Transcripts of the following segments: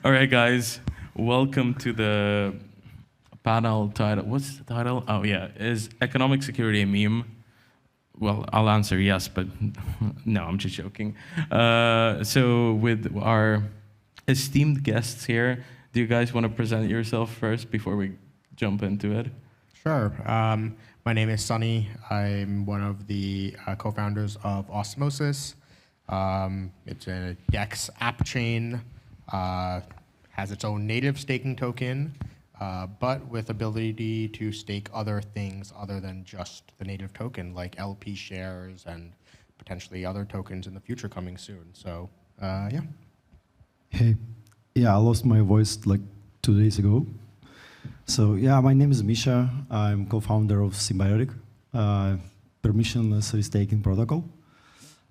All right, guys, welcome to the panel title. What's the title? Oh, yeah. Is economic security a meme? Well, I'll answer yes, but no, I'm just joking. So, with our esteemed guests here, do you guys want to present yourself first before we jump into it? Sure. My name is Sunny. I'm one of the co-founders of Osmosis. It's a DEX app chain, has its own native staking token, but with ability to stake other things other than just the native token, like LP shares and potentially other tokens in the future coming soon. So, yeah. Hey, yeah, I lost my voice like 2 days ago. So yeah, my name is Misha. I'm co-founder of Symbiotic, permissionless restaking protocol,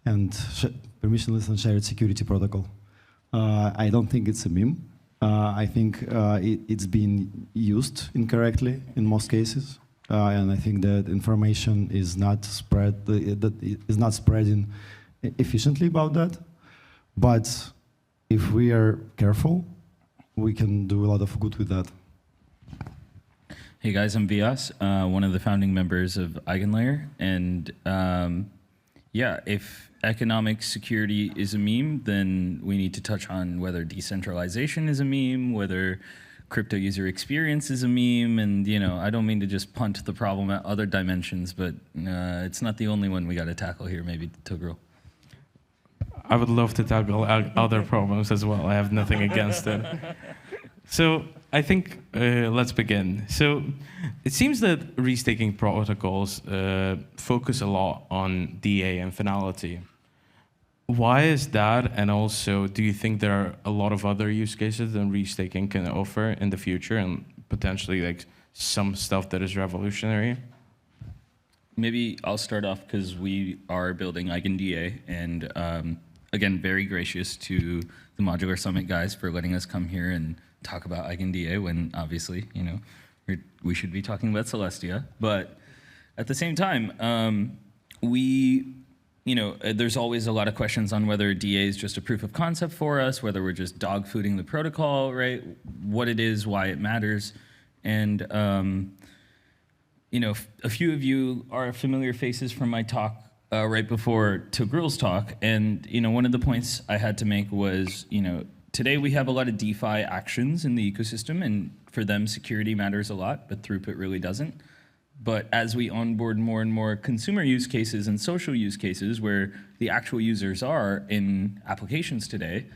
and permissionless and shared security protocol. I don't think it's a meme. I think it's been used incorrectly in most cases, and I think that information is not spreading efficiently about that. But if we are careful, we can do a lot of good with that. Hey guys, I'm Vias, one of the founding members of EigenLayer, and yeah, if economic security is a meme, then we need to touch on whether decentralization is a meme, whether crypto user experience is a meme, and I don't mean to just punt the problem at other dimensions, but it's not the only one we got to tackle here, maybe, Togrul. I would love to tackle other problems as well. I have nothing against it. So I think let's begin. So it seems that restaking protocols focus a lot on DA and finality. Why is that? And also, do you think there are a lot of other use cases that restaking can offer in the future, and potentially like some stuff that is revolutionary? Maybe I'll start off because we are building EigenDA, and again, very gracious to the Modular Summit guys for letting us come here and talk about EigenDA when obviously, we should be talking about Celestia. But at the same time, there's always a lot of questions on whether DA is just a proof of concept for us, whether we're just dog fooding the protocol, right? What it is, why it matters. And, a few of you are familiar faces from my talk right before Togrul's talk. And, one of the points I had to make was, today we have a lot of DeFi actions in the ecosystem, and for them security matters a lot, but throughput really doesn't. But as we onboard more and more consumer use cases and social use cases where the actual users are in applications today,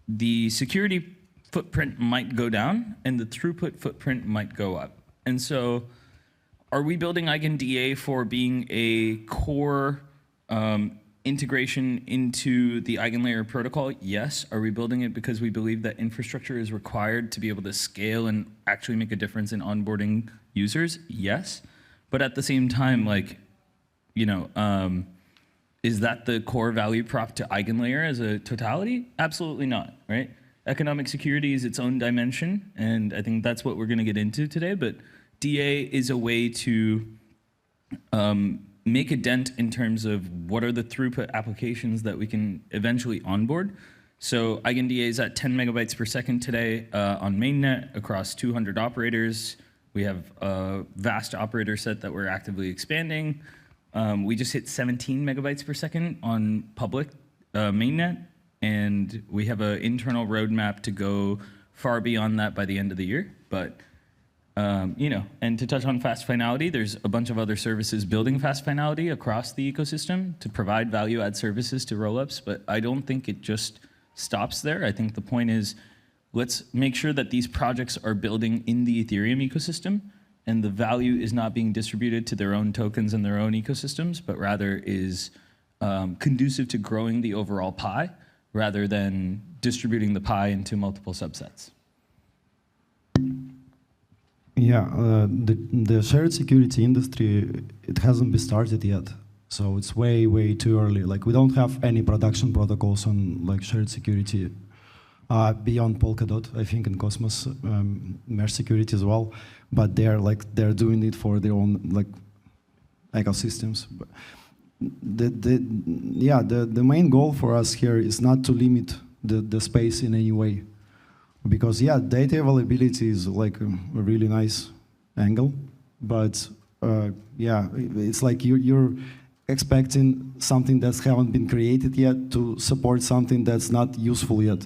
the security footprint might go down and the throughput footprint might go up. And so are we building EigenDA for being a core integration into the EigenLayer protocol? Yes. Are we building it because we believe that infrastructure is required to be able to scale and actually make a difference in onboarding users? Yes. But at the same time, is that the core value prop to EigenLayer as a totality? Absolutely not, right? Economic security is its own dimension, and I think that's what we're going to get into today. But DA is a way to make a dent in terms of what are the throughput applications that we can eventually onboard. So EigenDA is at 10 megabytes per second today on mainnet across 200 operators. We have a vast operator set that we're actively expanding. We just hit 17 megabytes per second on public mainnet, and we have an internal roadmap to go far beyond that by the end of the year. But and to touch on fast finality, there's a bunch of other services building fast finality across the ecosystem to provide value-add services to rollups, but I don't think it just stops there. I think the point is, let's make sure that these projects are building in the Ethereum ecosystem, and the value is not being distributed to their own tokens and their own ecosystems, but rather is conducive to growing the overall pie, rather than distributing the pie into multiple subsets. Yeah, the shared security industry, it hasn't been started yet. So it's way, way too early. Like, we don't have any production protocols on like shared security beyond Polkadot, I think, and Cosmos mesh security as well. But they're doing it for their own like ecosystems. But the main goal for us here is not to limit the space in any way. because yeah, data availability is like a really nice angle, but yeah, it's like you're expecting something that haven't been created yet to support something that's not useful yet.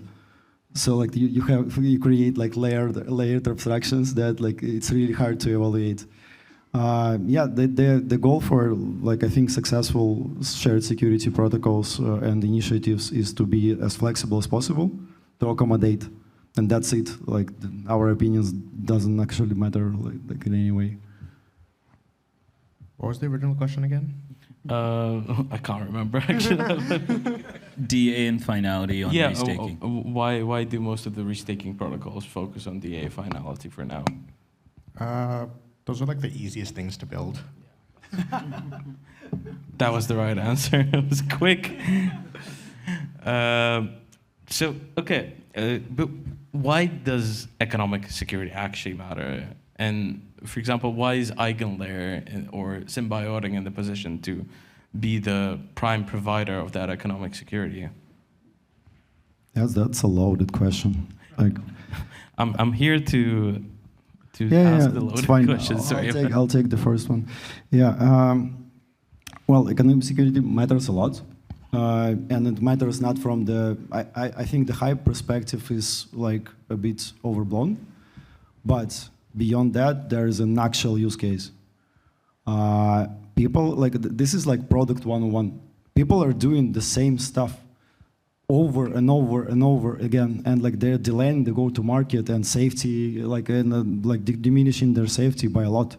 So like you create like layered abstractions that like it's really hard to evaluate. Yeah, the goal for like I think successful shared security protocols and initiatives is to be as flexible as possible to accommodate, and that's it. Like our opinions doesn't actually matter like in any way. What was the original question again? I can't remember actually. DA and finality on Yeah, restaking. why do most of the restaking protocols focus on DA finality for now? Those are like the easiest things to build. That was the right answer. It was quick. So, okay, but why does economic security actually matter? And for example, why is EigenLayer or Symbiotic in the position to be the prime provider of that economic security? Yes, that's a loaded question. Like, I'm here to yeah, ask yeah, the it's loaded fine. questions. Sorry. I'll take the first one. Yeah. Well, economic security matters a lot, and it matters not from the. I think the hype perspective is like a bit overblown, but beyond that, there is an actual use case. People like this is like product 101. People are doing the same stuff over and over and over again, and like they're delaying the go-to-market and safety, like diminishing their safety by a lot,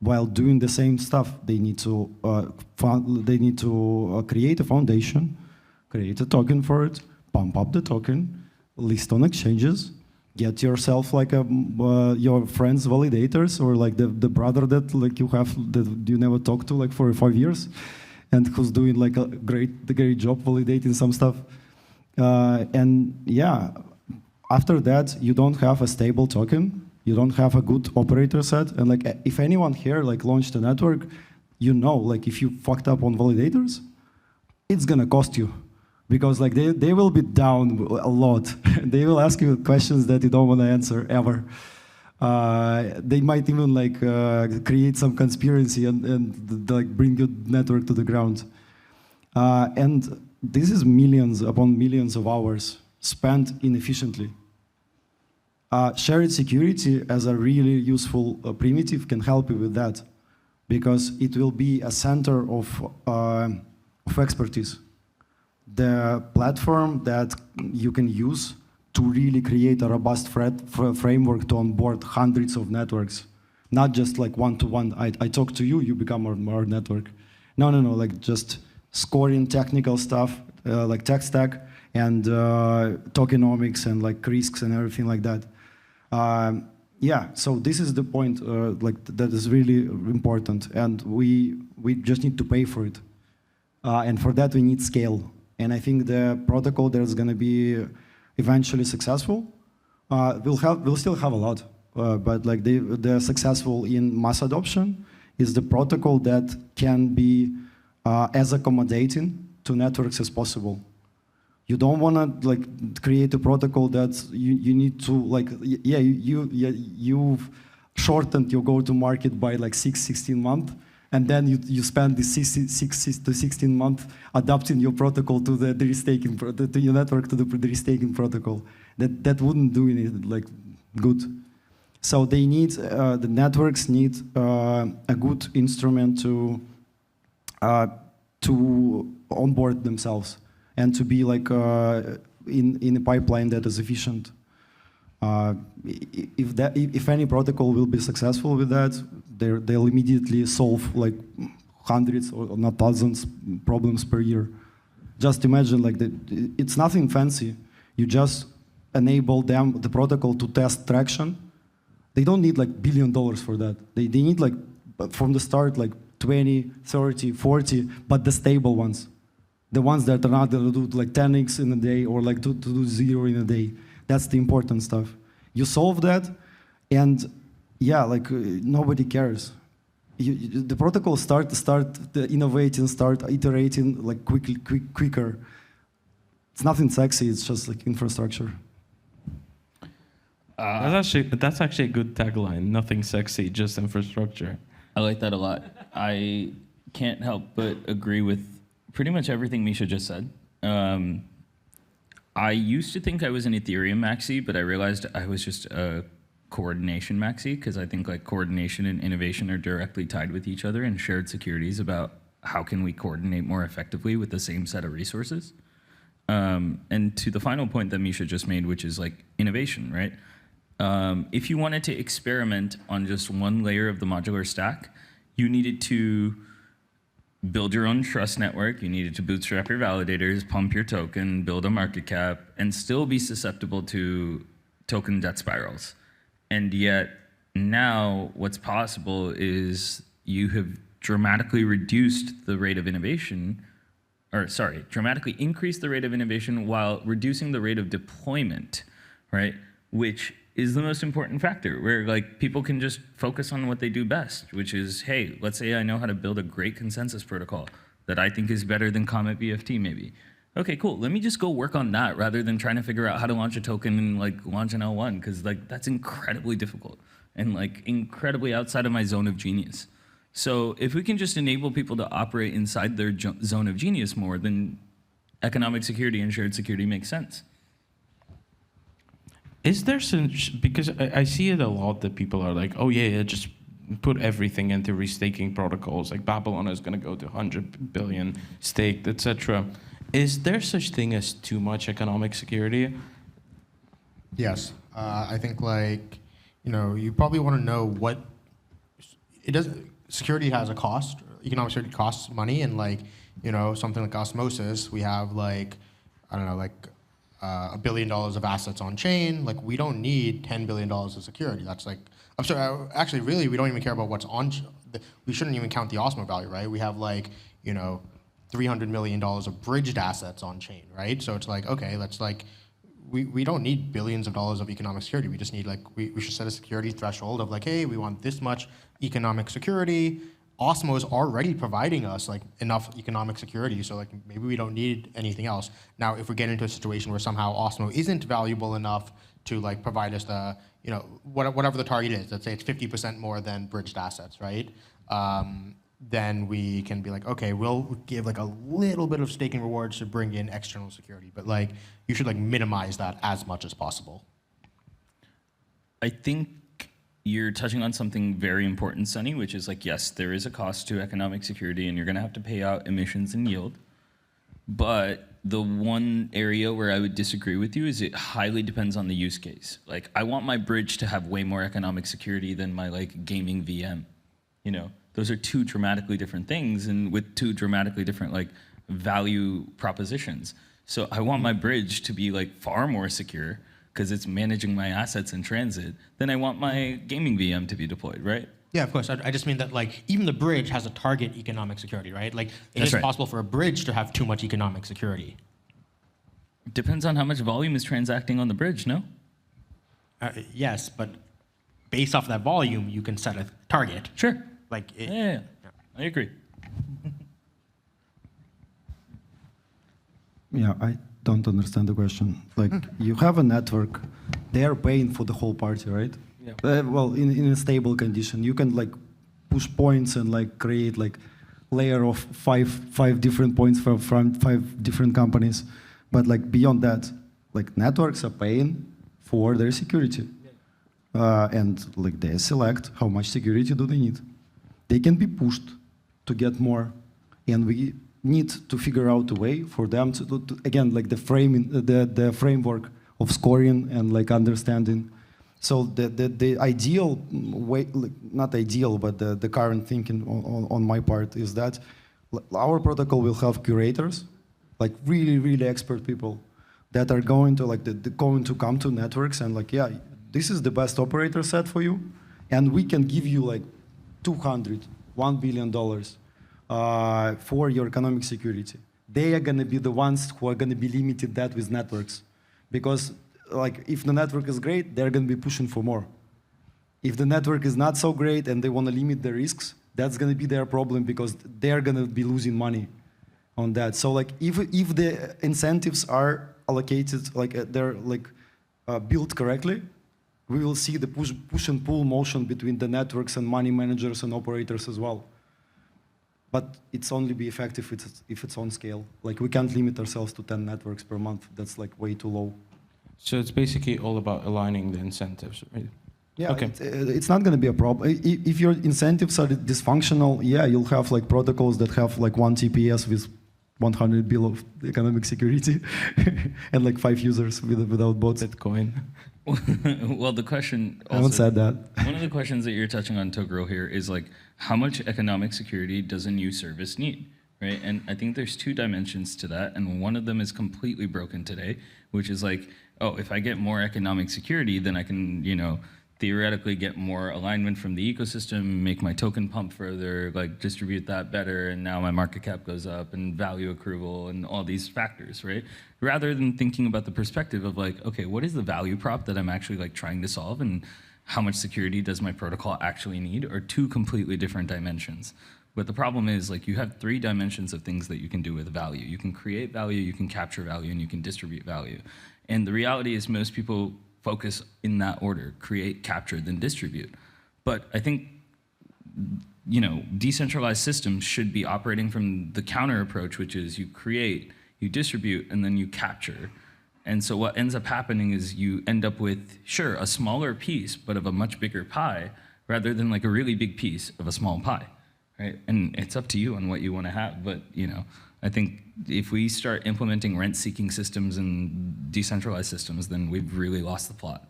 while doing the same stuff. They need to create a foundation, create a token for it, pump up the token, list on exchanges, get yourself like your friends validators or like the brother that like you have that you never talked to like for 5 years, and who's doing like a great job validating some stuff. And yeah, after that, you don't have a stable token, you don't have a good operator set, and like if anyone here like launched a network, you know, like if you fucked up on validators, it's gonna cost you, because like they will be down a lot. They will ask you questions that you don't want to answer ever. They might even like create some conspiracy and like bring your network to the ground. And this is millions upon millions of hours spent inefficiently. Shared security as a really useful primitive can help you with that, because it will be a center of expertise. The platform that you can use to really create a robust framework to onboard hundreds of networks, not just like one-to-one. I talk to you, you become our network. No, like just scoring technical stuff, like tech stack and tokenomics and like risks and everything like that. Yeah, so this is the point like that is really important, and we just need to pay for it. And for that we need scale. And I think the protocol that is going to be eventually successful will still have a lot, but like the successful in mass adoption is the protocol that can be as accommodating to networks as possible. You don't want to like create a protocol that you need to like you've shortened your go-to-market by like 16 months. And then you spend the 6 to 16 months adapting your protocol to the restaking, to your network to the restaking protocol. That wouldn't do it like good. So they need the networks need a good instrument to onboard themselves and to be like in a pipeline that is efficient. If any protocol will be successful with that, they'll immediately solve like hundreds or not thousands problems per year. Just imagine like it's nothing fancy. You just enable the protocol to test traction. They don't need like $1 billion for that. They need like from the start like 20, 30, 40, but the stable ones. The ones that are not going to do like 10x in a day or like to do 0 in a day. That's the important stuff. You solve that, and yeah, like nobody cares. The protocol start innovating, start iterating like quicker. It's nothing sexy. It's just like infrastructure. That's actually a good tagline. Nothing sexy, just infrastructure. I like that a lot. I can't help but agree with pretty much everything Misha just said. I used to think I was an Ethereum maxi, but I realized I was just a coordination maxi, because I think like coordination and innovation are directly tied with each other, and shared securities about how can we coordinate more effectively with the same set of resources. And to the final point that Misha just made, which is like innovation, right? If you wanted to experiment on just one layer of the modular stack, you needed to build your own trust network, you needed to bootstrap your validators, pump your token, build a market cap, and still be susceptible to token debt spirals. And yet now what's possible is you have dramatically reduced the rate of innovation, or sorry, dramatically increased the rate of innovation while reducing the rate of deployment, right? Which is the most important factor, where like people can just focus on what they do best, which is, hey, let's say I know how to build a great consensus protocol that I think is better than Comet BFT maybe. Okay, cool, let me just go work on that rather than trying to figure out how to launch a token and like launch an L1, because like that's incredibly difficult and like incredibly outside of my zone of genius. So if we can just enable people to operate inside their zone of genius more, then economic security and shared security makes sense. Is there some, because I see it a lot that people are like, oh yeah, just put everything into restaking protocols, like Babylon is going to go to 100 billion staked, etc. Is there such thing as too much economic security? Yes. I think like, you probably want to know what, security has a cost, economic security costs money, and like, something like Osmosis, we have like, I don't know, like, $1 billion of assets on chain. Like, we don't need $10 billion of security. That's like, I'm sorry, actually, really, we don't even care about what's on, we shouldn't even count the Osmo value, right? We have like, $300 million of bridged assets on chain, right? So it's like, okay, let's like, we don't need billions of dollars of economic security. We just need like, we should set a security threshold of like, hey, we want this much economic security. Osmo is already providing us like enough economic security, so like maybe we don't need anything else. Now, if we get into a situation where somehow Osmo isn't valuable enough to like provide us the, whatever the target is, let's say it's 50% more than bridged assets, right? Then we can be like, okay, we'll give like a little bit of staking rewards to bring in external security, but like you should like minimize that as much as possible. I think you're touching on something very important, Sunny, which is like, yes, there is a cost to economic security and you're gonna have to pay out emissions and yield. But the one area where I would disagree with you is it highly depends on the use case. Like, I want my bridge to have way more economic security than my like gaming VM. Those are two dramatically different things, and with two dramatically different like value propositions. So I want my bridge to be like far more secure because it's managing my assets in transit, then I want my gaming VM to be deployed, right? Yeah, of course. I just mean that like even the bridge has a target economic security, right? Like it is possible for a bridge to have too much economic security. Depends on how much volume is transacting on the bridge, no? Yes, but based off that volume, you can set a target. Sure. Like Yeah, I agree. Yeah, I don't understand the question. Like, you have a network, they are paying for the whole party, right? Yeah. Well, in a stable condition, you can like push points and like create like layer of five different points from 5 different companies. But like beyond that, like networks are paying for their security. And like they select how much security do they need. They can be pushed to get more, and we need to figure out a way for them to again, like the framing, the framework of scoring and like understanding. So the ideal way, like, not ideal, but the current thinking on my part is that our protocol will have curators, like really expert people that are going to like going to come to networks and like, yeah, this is the best operator set for you, and we can give you like $1 billion for your economic security. They are going to be the ones who are going to be limited that with networks, because like if the network is great, they're going to be pushing for more. If the network is not so great and they want to limit the risks, that's going to be their problem because they're going to be losing money on that. So like if the incentives are allocated, like they're like built correctly, we will see the push and pull motion between the networks and money managers and operators as well. But it's only be effective if it's on scale. Like we can't limit ourselves to 10 networks per month. That's like way too low. So it's basically all about aligning the incentives, right? Yeah, Okay. it's not going to be a problem. If your incentives are dysfunctional, yeah, you'll have like protocols that have like 1 TPS with 100 bill of economic security and like 5 users without bots. Bitcoin. Well, the question I haven't said that. one of the questions that you're touching on, Toguro, here is like, how much economic security does a new service need, right? And I think there's 2 dimensions to that, and one of them is completely broken today, which is like, oh, if I get more economic security, then I can, theoretically get more alignment from the ecosystem, make my token pump further, like distribute that better, and now my market cap goes up, and value accrual, and all these factors, right? Rather than thinking about the perspective of like, okay, what is the value prop that I'm actually like trying to solve, and how much security does my protocol actually need, are 2 completely different dimensions. But the problem is like you have 3 dimensions of things that you can do with value. You can create value, you can capture value, and you can distribute value. And the reality is most people focus in that order: create, capture, then distribute. But I think, decentralized systems should be operating from the counter approach, which is you create, you distribute, and then you capture. And so what ends up happening is you end up with, sure, a smaller piece, but of a much bigger pie, rather than like a really big piece of a small pie, right? And it's up to you on what you want to have, but I think if we start implementing rent-seeking systems and decentralized systems, then we've really lost the plot.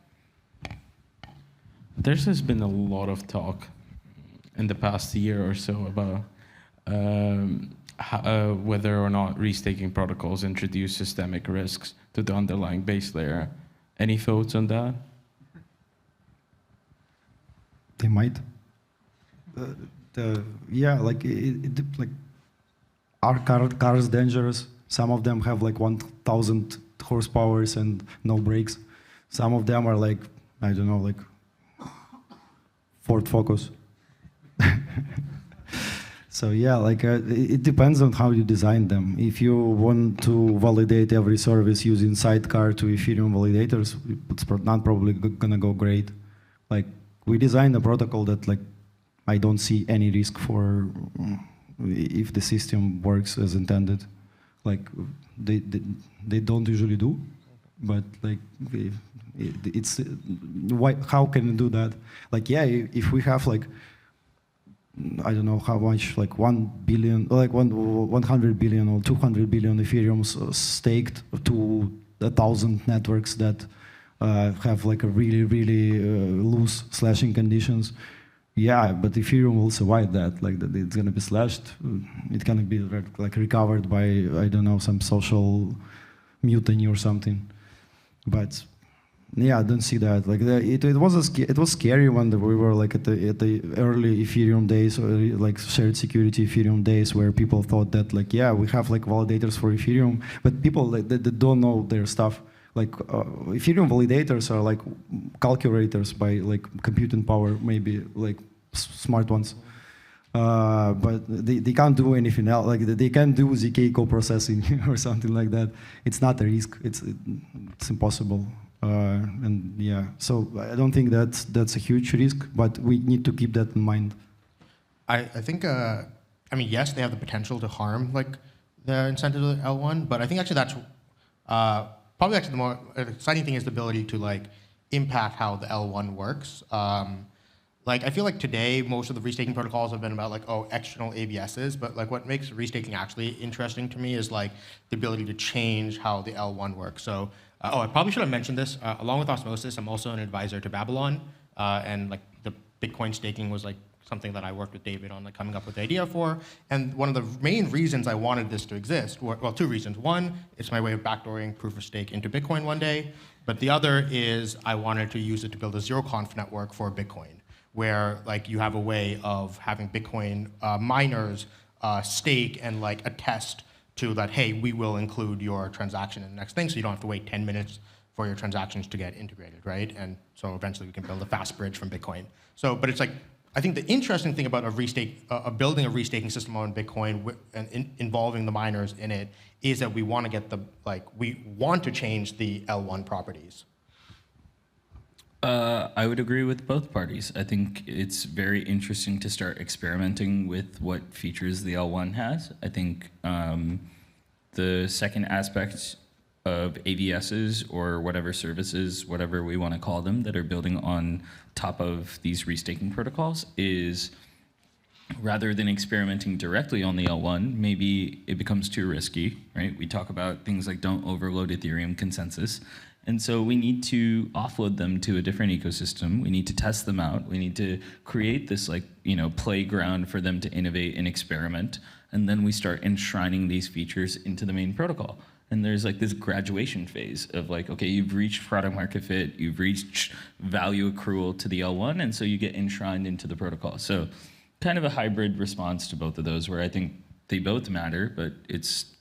There's been a lot of talk in the past year or so about whether or not restaking protocols introduce systemic risks to the underlying base layer. Any thoughts on that? They might. Are cars dangerous? Some of them have like 1,000 horsepower and no brakes. Some of them are like, I don't know, like Ford Focus. So yeah, like it depends on how you design them. If you want to validate every service using sidecar to Ethereum validators, it's not probably gonna go great. Like we designed a protocol that like I don't see any risk for if the system works as intended. Like they don't usually do, but like it's why, how can you do that? Like yeah, if we have like I don't know how much, like 1 billion, like 100 billion or 200 billion Ethereums staked to 1,000 networks that have like a really loose slashing conditions. Yeah, but Ethereum will survive that. Like it's gonna be slashed. It can be like recovered by I don't know some social mutiny or something. But yeah, I don't see that. Like it was scary when we were like at the early Ethereum days, or like shared security Ethereum days, where people thought that like yeah, we have like validators for Ethereum, but people like, they don't know their stuff. Like Ethereum validators are like calculators by like computing power, maybe like smart ones, but they can't do anything else. Like they can't do ZK co-processing or something like that. It's not a risk. It's impossible. And yeah, so I don't think that's a huge risk, but we need to keep that in mind. I think, I mean, yes, they have the potential to harm like the incentive of L1, but I think actually that's probably actually the more exciting thing is the ability to like impact how the L1 works. Like I feel like today most of the restaking protocols have been about like external ABSs, but like what makes restaking actually interesting to me is like the ability to change how the L1 works. So I probably should have mentioned this. Along with Osmosis, I'm also an advisor to Babylon, and like the Bitcoin staking was like something that I worked with David on like coming up with the idea for. And one of the main reasons I wanted this to exist were, well, 2 reasons. One, it's my way of backdooring proof of stake into Bitcoin one day. But the other is I wanted to use it to build a zero-conf network for Bitcoin, where like you have a way of having Bitcoin miners stake and like attest to that, hey, we will include your transaction in the next thing, so you don't have to wait 10 minutes for your transactions to get integrated, right? And so eventually we can build a fast bridge from Bitcoin. So, but it's like, I think the interesting thing about building a restaking system on Bitcoin and involving the miners in it is that we want to get we want to change the L1 properties. I would agree with both parties. I think it's very interesting to start experimenting with what features the L1 has. I think the second aspect of AVSs or whatever services, whatever we want to call them, that are building on top of these restaking protocols is rather than experimenting directly on the L1, maybe it becomes too risky, right? We talk about things like don't overload Ethereum consensus. And so we need to offload them to a different ecosystem. We need to test them out. We need to create this playground for them to innovate and experiment. And then we start enshrining these features into the main protocol. And there's like this graduation phase of like, okay, you've reached product market fit, you've reached value accrual to the L1, and so you get enshrined into the protocol. So kind of a hybrid response to both of those where I think they both matter, but it's,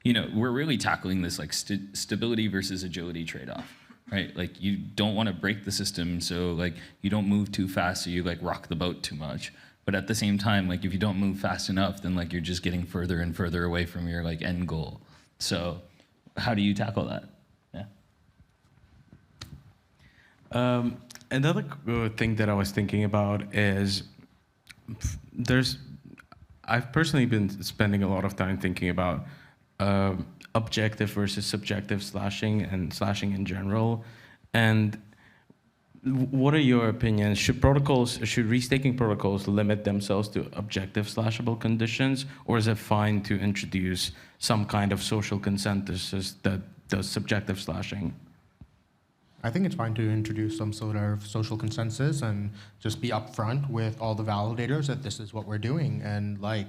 we're really tackling this like stability versus agility trade-off, right? Like you don't want to break the system, so like you don't move too fast, so you like rock the boat too much. But at the same time, like if you don't move fast enough, then like you're just getting further and further away from your like end goal. So how do you tackle that? Yeah. Another thing that I was thinking about is I've personally been spending a lot of time thinking about objective versus subjective slashing and slashing in general. And what are your opinions? Should restaking protocols limit themselves to objective slashable conditions, or is it fine to introduce some kind of social consensus that does subjective slashing? I think it's fine to introduce some sort of social consensus and just be upfront with all the validators that this is what we're doing. And like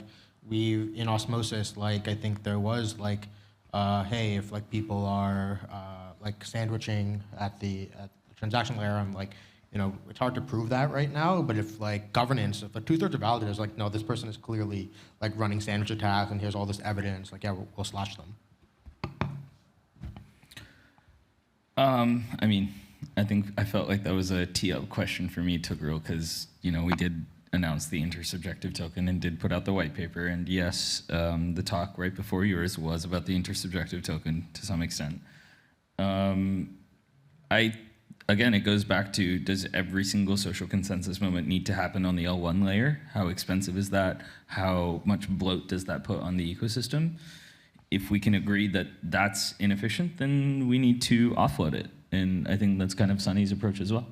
in Osmosis, like I think there was like, hey, if like people are like sandwiching at the transaction layer, I'm like, it's hard to prove that right now. But if like governance, if 2/3 of validators like, no, this person is clearly like running sandwich attacks, and here's all this evidence, like yeah, we'll slash them. I felt like that was a tee-up question for me, Togrul, because we did announce the intersubjective token and did put out the white paper, and yes, the talk right before yours was about the intersubjective token to some extent. Again, it goes back to, does every single social consensus moment need to happen on the L1 layer? How expensive is that? How much bloat does that put on the ecosystem? If we can agree that that's inefficient, then we need to offload it. And I think that's kind of Sunny's approach as well.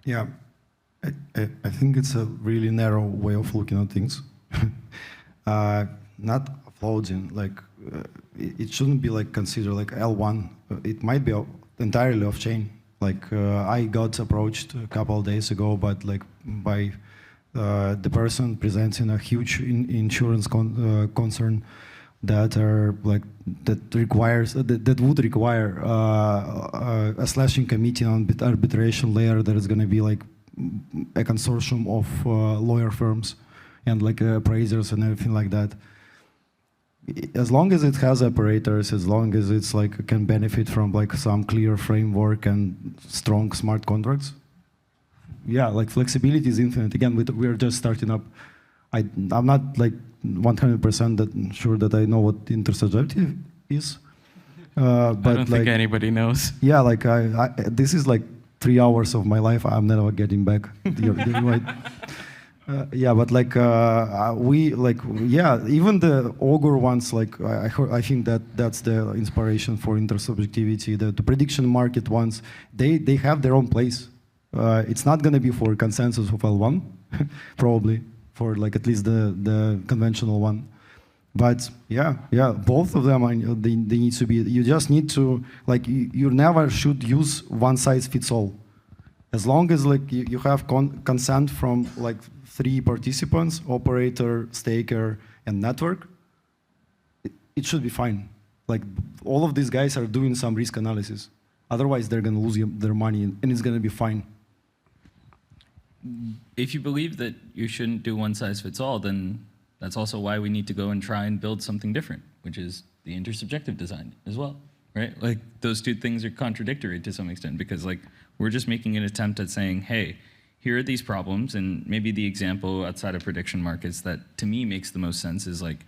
Yeah, I think it's a really narrow way of looking at things. Not offloading, like it shouldn't be like considered like L1. It might be entirely off chain. Like I got approached a couple of days ago, but like by the person presenting a huge insurance concern that would require a slashing committee on the arbitration layer that is going to be like a consortium of lawyer firms and like appraisers and everything like that. As long as it has operators, as long as it's like can benefit from like some clear framework and strong smart contracts, yeah, like flexibility is infinite. Again, we're just starting up. I'm not like 100% sure that I know what intersubjective is. But I don't like, think anybody knows. Yeah, like this is like 3 hours of my life I'm never getting back. Right. Yeah, but like even the Augur ones, like I think that's the inspiration for intersubjectivity. The prediction market ones, they have their own place. It's not going to be for consensus of L1, probably for like at least the conventional one. But yeah, both of them they need to be. You just need to like you never should use one size fits all. As long as like you have consent from like 3 participants, operator, staker, and network, it should be fine. Like all of these guys are doing some risk analysis. Otherwise, they're going to lose their money, and it's going to be fine. If you believe that you shouldn't do one size fits all, then that's also why we need to go and try and build something different, which is the intersubjective design as well, right? Like those two things are contradictory to some extent because like we're just making an attempt at saying, hey, here are these problems, and maybe the example outside of prediction markets that to me makes the most sense is like,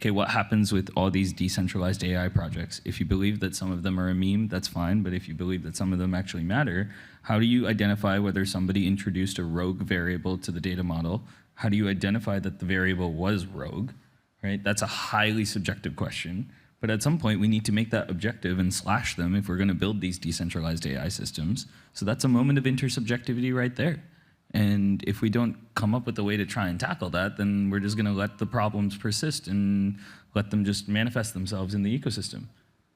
okay, what happens with all these decentralized AI projects? If you believe that some of them are a meme, that's fine, but if you believe that some of them actually matter, how do you identify whether somebody introduced a rogue variable to the data model? How do you identify that the variable was rogue, right? That's a highly subjective question. But at some point, we need to make that objective and slash them if we're going to build these decentralized AI systems. So that's a moment of intersubjectivity right there. And if we don't come up with a way to try and tackle that, then we're just going to let the problems persist and let them just manifest themselves in the ecosystem.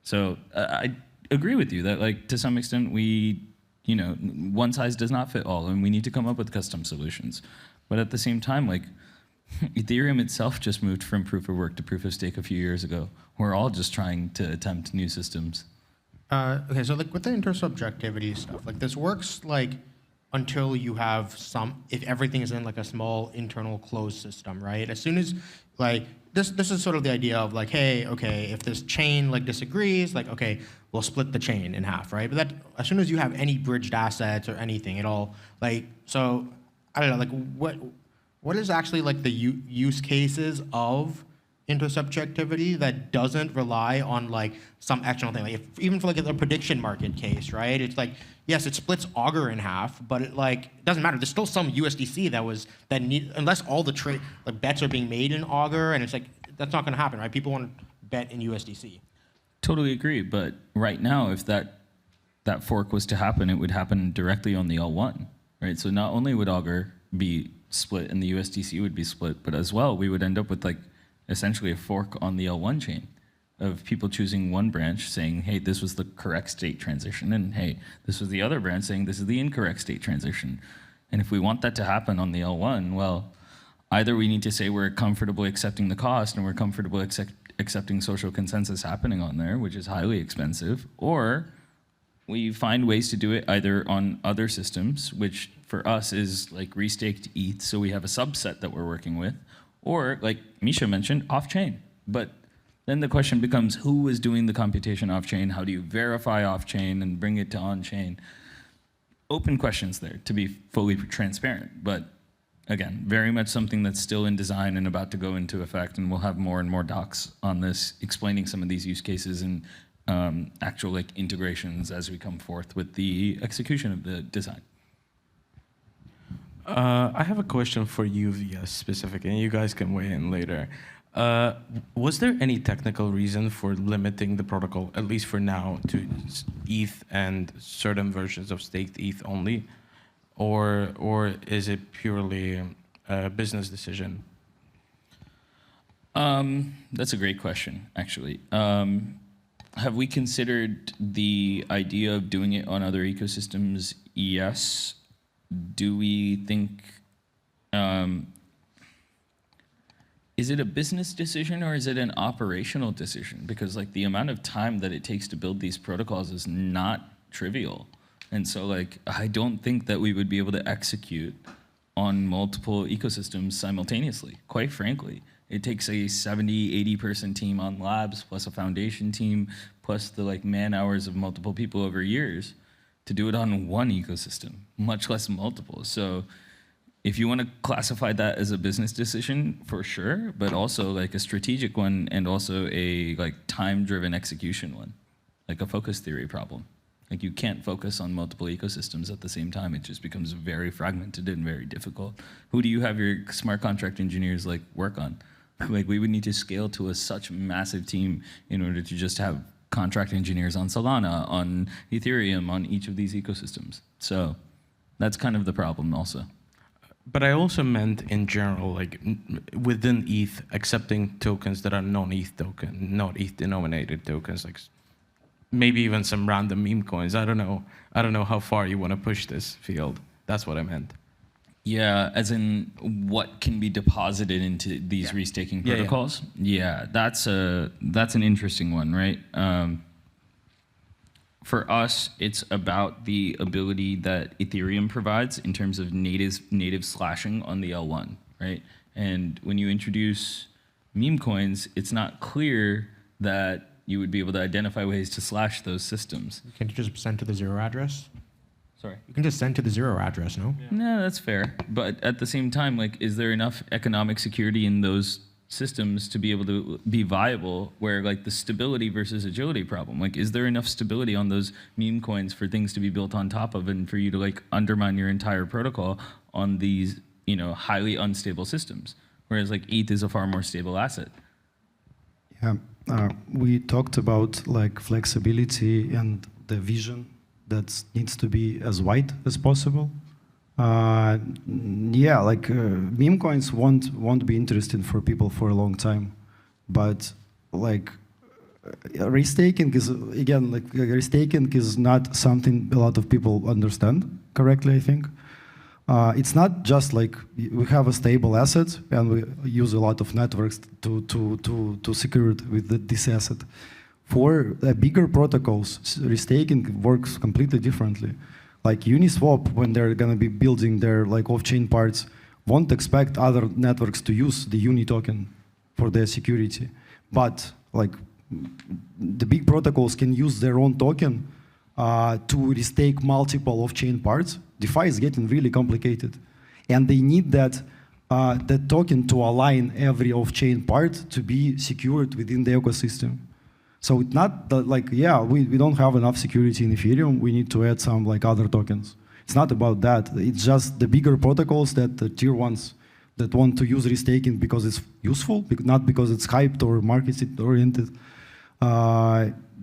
So I agree with you that, like, to some extent, one size does not fit all, and we need to come up with custom solutions. But at the same time, like, Ethereum itself just moved from proof of work to proof of stake a few years ago. We're all just trying to attempt new systems. Okay, so like with the intersubjectivity stuff, like this works like until you have if everything is in like a small internal closed system, right? As soon as like, this is sort of the idea of like, hey, okay, if this chain like disagrees, like, okay, we'll split the chain in half, right? But that, as soon as you have any bridged assets or anything at all, like, so, I don't know, like what is actually like the use cases of intersubjectivity that doesn't rely on like some external thing? Like even for like a prediction market case, right? It's like, yes, it splits Augur in half, but it doesn't matter. There's still some USDC unless all the bets are being made in Augur, and it's like, that's not gonna happen, right? People want to bet in USDC. Totally agree, but right now, if that fork was to happen, it would happen directly on the L1, right? So not only would Augur be split and the USDC would be split, but as well, we would end up with like essentially a fork on the L1 chain of people choosing one branch saying, hey, this was the correct state transition, and hey, this was the other branch saying this is the incorrect state transition. And if we want that to happen on the L1, well, either we need to say we're comfortably accepting the cost and we're comfortable accepting social consensus happening on there, which is highly expensive, or we find ways to do it either on other systems, which for us is like restaked ETH, so we have a subset that we're working with, or like Misha mentioned, off-chain. But then the question becomes, who is doing the computation off-chain? How do you verify off-chain and bring it to on-chain? Open questions there, to be fully transparent. But again, very much something that's still in design and about to go into effect, and we'll have more and more docs on this explaining some of these use cases and actual like integrations as we come forth with the execution of the design. I have a question for you, VS, specifically, and you guys can weigh in later. Was there any technical reason for limiting the protocol, at least for now, to ETH and certain versions of staked ETH only? Or is it purely a business decision? That's a great question, actually. Have we considered the idea of doing it on other ecosystems? Yes. Do we think, is it a business decision or is it an operational decision? Because like the amount of time that it takes to build these protocols is not trivial. And so like, I don't think that we would be able to execute on multiple ecosystems simultaneously, quite frankly. It takes a 70, 80 person team on labs, plus a foundation team, plus the like man hours of multiple people over years to do it on one ecosystem, much less multiple. So if you want to classify that as a business decision, for sure, but also like a strategic one and also a like time-driven execution one, like a focus theory problem. Like you can't focus on multiple ecosystems at the same time. It just becomes very fragmented and very difficult. Who do you have your smart contract engineers like work on? Like we would need to scale to such massive team in order to just have contract engineers on Solana, on Ethereum, on each of these ecosystems. So that's kind of the problem also. But I also meant in general, like within ETH, accepting tokens that are non-ETH token, not ETH denominated tokens, like maybe even some random meme coins. I don't know how far you want to push this field. That's what I meant. Yeah, as in what can be deposited into these restaking protocols? Yeah, that's an interesting one, right? For us, it's about the ability that Ethereum provides in terms of native slashing on the L1, right? And when you introduce meme coins, it's not clear that you would be able to identify ways to slash those systems. Can't you just send to the zero address? Sorry? You can just send to the zero address, no? No, that's fair. But at the same time, like, is there enough economic security in those systems to be able to be viable, where like the stability versus agility problem, like is there enough stability on those meme coins for things to be built on top of and for you to like undermine your entire protocol on these, you know, highly unstable systems, whereas like ETH is a far more stable asset? Yeah, we talked about like flexibility and the vision that needs to be as wide as possible. Yeah, like meme coins won't be interesting for people for a long time, but like restaking is again like restaking is not something a lot of people understand correctly, I think. It's not just like we have a stable asset and we use a lot of networks to secure it with this asset. For bigger protocols, restaking works completely differently. Like Uniswap, when they're going to be building their like off-chain parts, won't expect other networks to use the Uni token for their security. But like the big protocols can use their own token to restake multiple off-chain parts. DeFi is getting really complicated, and they need that token to align every off-chain part to be secured within the ecosystem. So it's not that like, yeah, we don't have enough security in Ethereum, we need to add some like other tokens. It's not about that. It's just the bigger protocols that the tier ones that want to use restaking because it's useful, not because it's hyped or market oriented.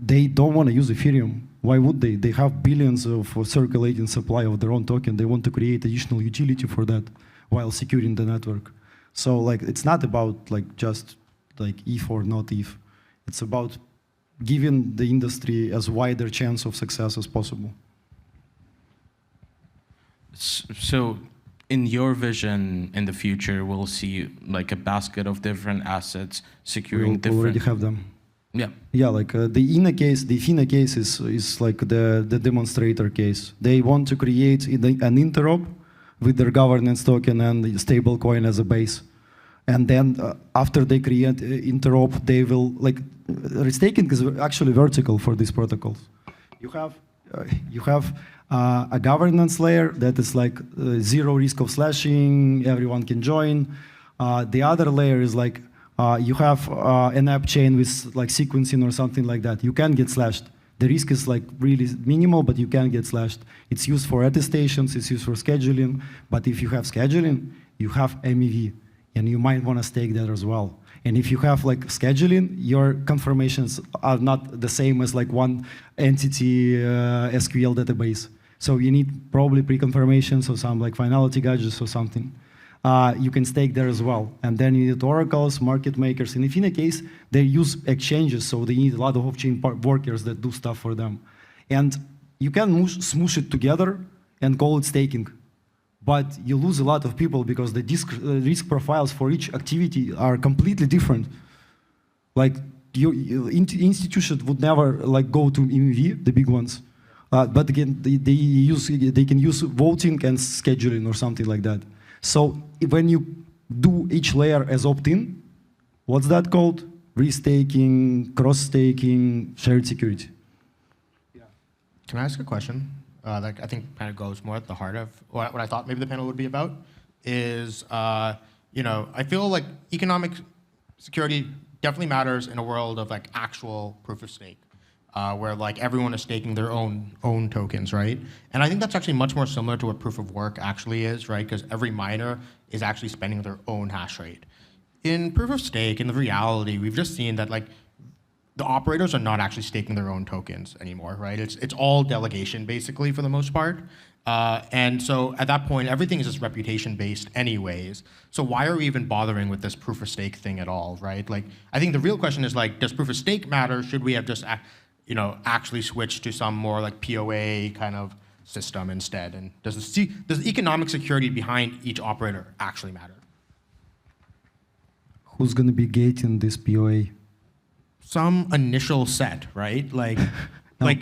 They don't want to use Ethereum. Why would they? They have billions of circulating supply of their own token. They want to create additional utility for that while securing the network. So like, it's not about like just like ETH or not ETH. It's about giving the industry as wider chance of success as possible. So in your vision in the future, we'll see like a basket of different assets securing We already different... have them. Yeah. Yeah, like the INA case, the FINA case is like the demonstrator case. They want to create an interop with their governance token and the stable coin as a base. And then after they create interop, they will like restaking is actually vertical for these protocols. You have a governance layer that is like zero risk of slashing, everyone can join. The other layer is like you have an app chain with like sequencing or something like that. You can get slashed. The risk is like really minimal, but you can get slashed. It's used for attestations, it's used for scheduling. But if you have scheduling, you have MEV. And you might want to stake that as well. And if you have like scheduling, your confirmations are not the same as like one entity SQL database. So you need probably pre-confirmations or some like finality gadgets or something. You can stake there as well. And then you need oracles, market makers. And if in a case, they use exchanges, so they need a lot of off-chain workers that do stuff for them. And you can smoosh it together and call it staking. But you lose a lot of people because the risk profiles for each activity are completely different. Like institutions would never like go to MEV, the big ones, but again they can use voting and scheduling or something like that. So when you do each layer as opt-in, what's that called? Restaking, cross-staking, shared security. Yeah. Can I ask a question? Like I think kind of goes more at the heart of what I thought maybe the panel would be about is, you know, I feel like economic security definitely matters in a world of like actual proof of stake, where like everyone is staking their own tokens, right? And I think that's actually much more similar to what proof of work actually is, right? Because every miner is actually spending their own hash rate. In proof of stake, in the reality, we've just seen that like the operators are not actually staking their own tokens anymore, right? It's all delegation basically for the most part. And so at that point, everything is just reputation based anyways. So why are we even bothering with this proof of stake thing at all, right? Like, I think the real question is like, does proof of stake matter? Should we have just, you know, actually switched to some more like POA kind of system instead? And does the economic security behind each operator actually matter? Who's going to be gating this POA? Some initial set, right? Like, Wait,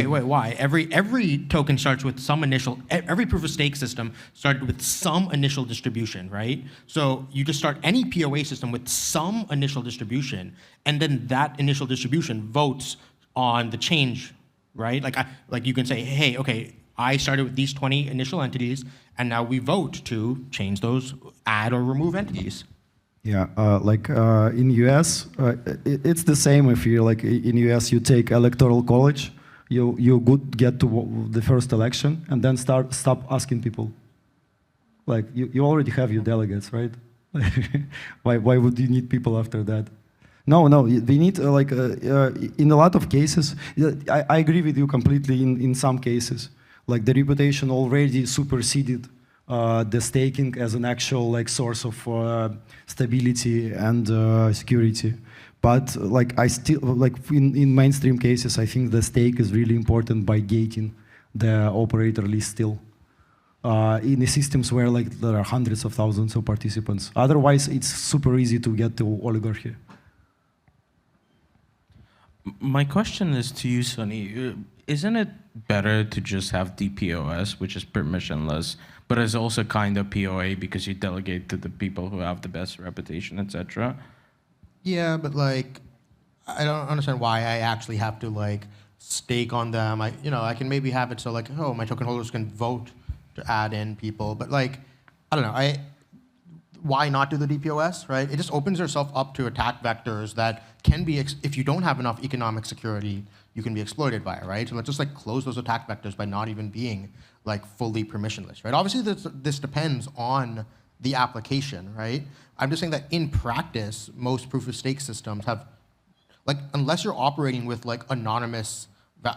why? Every token starts with some initial. Every proof of stake system started with some initial distribution, right? So you just start any POA system with some initial distribution, and then that initial distribution votes on the change, right? Like you can say, hey, okay, I started with these 20 initial entities, and now we vote to change those, add or remove entities. Yeah, in US, it's the same. If you like in US, you take electoral college, you get to the first election, and then stop asking people. Like you already have your delegates, right? Why would you need people after that? No, we need in a lot of cases. I agree with you completely. In some cases, like the reputation already superseded the staking as an actual like source of stability and security. But like I still like in mainstream cases, I think the stake is really important by gating the operator list still. In the systems where like there are hundreds of thousands of participants. Otherwise, it's super easy to get to oligarchy. My question is to you, Sonny. Isn't it better to just have DPoS, which is permissionless, but is also kind of POA because you delegate to the people who have the best reputation, etc.? Yeah, but like, I don't understand why I actually have to like stake on them. I can maybe have it so like, oh, my token holders can vote to add in people, but like, I don't know. Why not do the DPoS, right? It just opens yourself up to attack vectors that can be, if you don't have enough economic security, you can be exploited by it, right? So let's just like close those attack vectors by not even being like fully permissionless, right? Obviously, this depends on the application, right? I'm just saying that in practice, most proof of stake systems have, like, unless you're operating with like anonymous,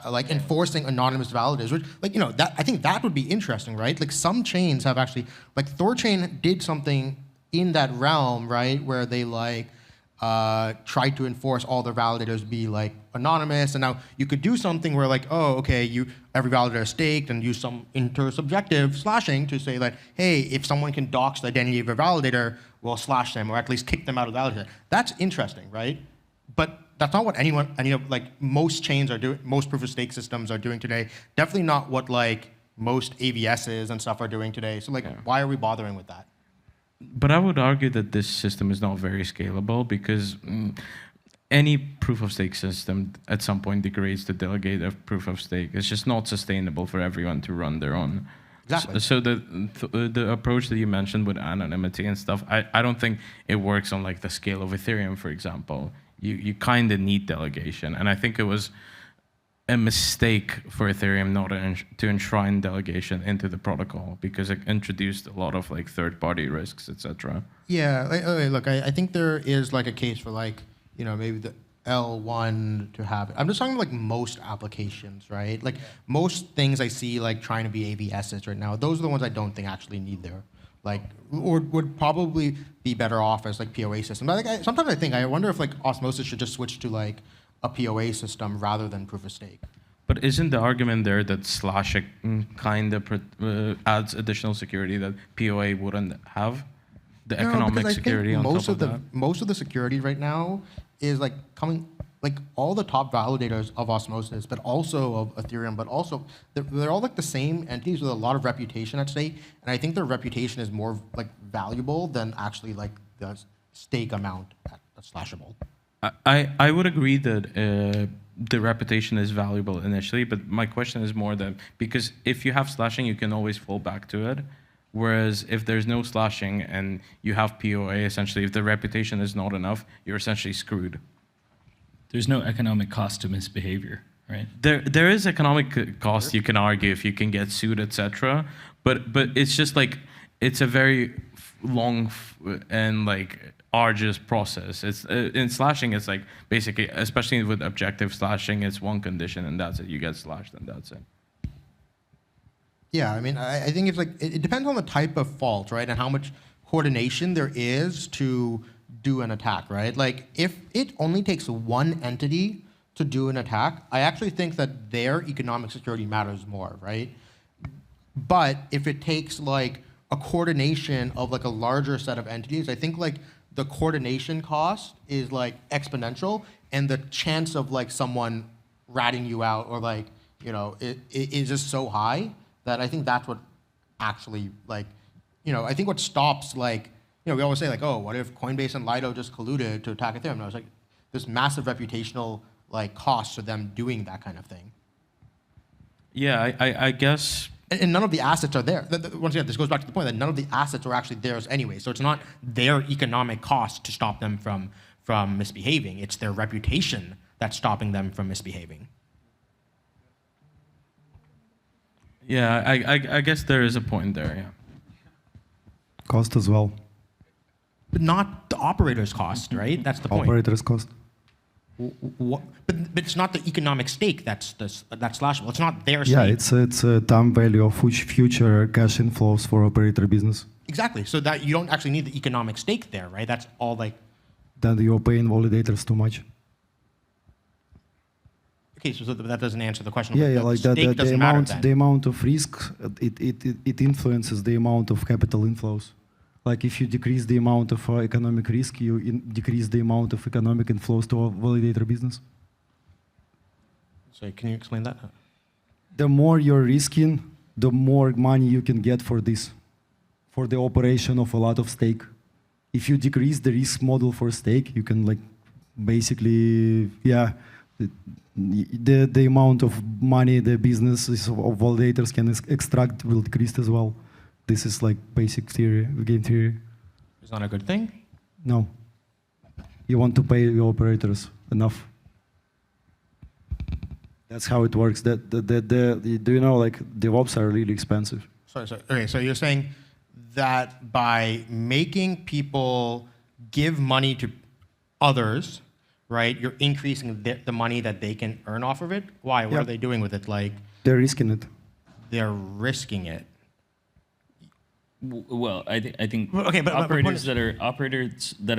like enforcing anonymous validators, which, like, that I think that would be interesting, right? Like some chains have actually, like Thorchain did something in that realm, right, where they like tried to enforce all their validators be like anonymous, and now you could do something where like, oh, okay, every validator is staked, and use some intersubjective slashing to say that, hey, if someone can dox the identity of a validator, we'll slash them or at least kick them out of the validator. That's interesting, right? But that's not what most chains are doing. Most proof of stake systems are doing today. Definitely not what like most AVSs and stuff are doing today. So like, why are we bothering with that? But I would argue that this system is not very scalable because any proof of stake system at some point degrades to delegate a proof of stake. It's just not sustainable for everyone to run their own. Exactly. So the approach that you mentioned with anonymity and stuff, I don't think it works on like the scale of Ethereum, for example. You kind of need delegation, and I think it was a mistake for Ethereum not to enshrine delegation into the protocol because it introduced a lot of like third-party risks, etc. Yeah, okay, look, I think there is like a case for like, maybe the L1 to have it. I'm just talking like most applications, right? Like most things I see like trying to be AVSs right now, those are the ones I don't think actually need there. Like, or would probably be better off as like POA system. But like, sometimes I wonder if like Osmosis should just switch to like a POA system rather than proof of stake. But isn't the argument there that slashing kind of adds additional security that POA wouldn't have? The economic security on top of that? Most of the security right now is like coming, like all the top validators of Osmosis, but also of Ethereum, but also they're all like the same entities with a lot of reputation at stake. And I think their reputation is more like valuable than actually like the stake amount that's slashable. I would agree that the reputation is valuable initially, but my question is more that because if you have slashing, you can always fall back to it. Whereas if there's no slashing and you have POA, essentially, if the reputation is not enough, you're essentially screwed. There's no economic cost to misbehavior, right? There is economic cost, you can argue, if you can get sued, etc. But it's just like, it's a very long and like arduous process. It's in slashing, it's like basically, especially with objective slashing, it's one condition and that's it. You get slashed and that's it. Yeah, I mean, I think it's like it depends on the type of fault, right, and how much coordination there is to do an attack, right? Like if it only takes one entity to do an attack, I actually think that their economic security matters more, right? But if it takes like a coordination of like a larger set of entities, I think like the coordination cost is like exponential, and the chance of like someone ratting you out or like, it is just so high that I think that's what actually like, I think what stops like, we always say like, oh, what if Coinbase and Lido just colluded to attack Ethereum? And I was like, there's massive reputational like costs to them doing that kind of thing. Yeah, I guess. And none of the assets are there. Once again, this goes back to the point that none of the assets are actually theirs anyway. So it's not their economic cost to stop them from misbehaving. It's their reputation that's stopping them from misbehaving. Yeah, I guess there is a point there, yeah. Cost as well. But not the operator's cost, right? That's the point. Operator's cost. But it's not the economic stake that's slashable. It's not their stake. Yeah, it's a time value of which future cash inflows for operator business. Exactly. So that you don't actually need the economic stake there, right? That's all like. Then you're paying validators too much. Okay, so that doesn't answer the question. Yeah, The like stake doesn't matter then. the amount of risk, it influences the amount of capital inflows. Like if you decrease the amount of economic risk, you decrease the amount of economic inflows to a validator business. So can you explain that? The more you're risking, the more money you can get for this, for the operation of a lot of stake. If you decrease the risk model for stake, you can like basically, yeah, the amount of money the businesses of validators can extract will decrease as well. This is like basic theory, game theory. Is that a good thing? No. You want to pay your operators enough. That's how it works. Do you know, like, DevOps are really expensive. Sorry. Okay, so you're saying that by making people give money to others, right, you're increasing the money that they can earn off of it? Why? What are they doing with it? Like, they're risking it. they're risking it. Well, I think Okay, but operators that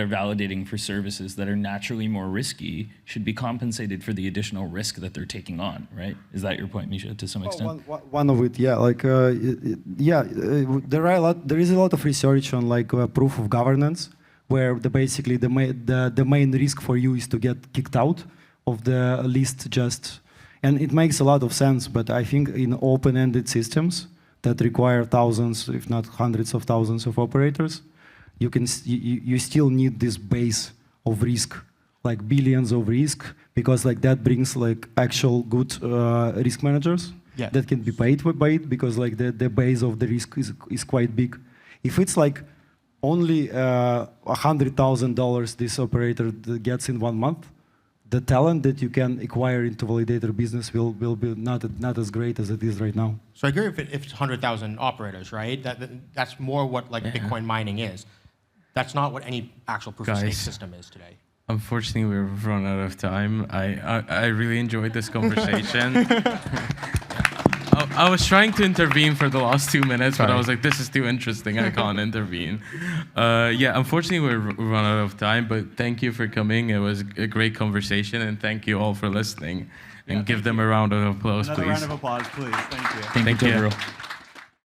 are validating for services that are naturally more risky should be compensated for the additional risk that they're taking on, right? Is that your point, Misha, to some extent? One of it, yeah. Like, there is a lot of research on like proof of governance, where basically the main risk for you is to get kicked out of the list just, and it makes a lot of sense. But I think in open-ended systems that require thousands, if not hundreds of thousands of operators, you still need this base of risk, like billions of risk, because like that brings like actual good risk managers that can be paid by it, because like the base of the risk is quite big. If it's like only $100,000 this operator gets in 1 month, the talent that you can acquire into validator business will be not as great as it is right now. So I agree if it's 100,000 operators, right? That's more what like Bitcoin mining is. That's not what any actual proof of stake system is today. Unfortunately, we've run out of time. I really enjoyed this conversation. I was trying to intervene for the last 2 minutes, but I was like, this is too interesting. I can't intervene. Yeah, unfortunately, we've run out of time, but thank you for coming. It was a great conversation, and thank you all for listening. And give them a round of applause, please. Another round of applause, please. Thank you. Thank you.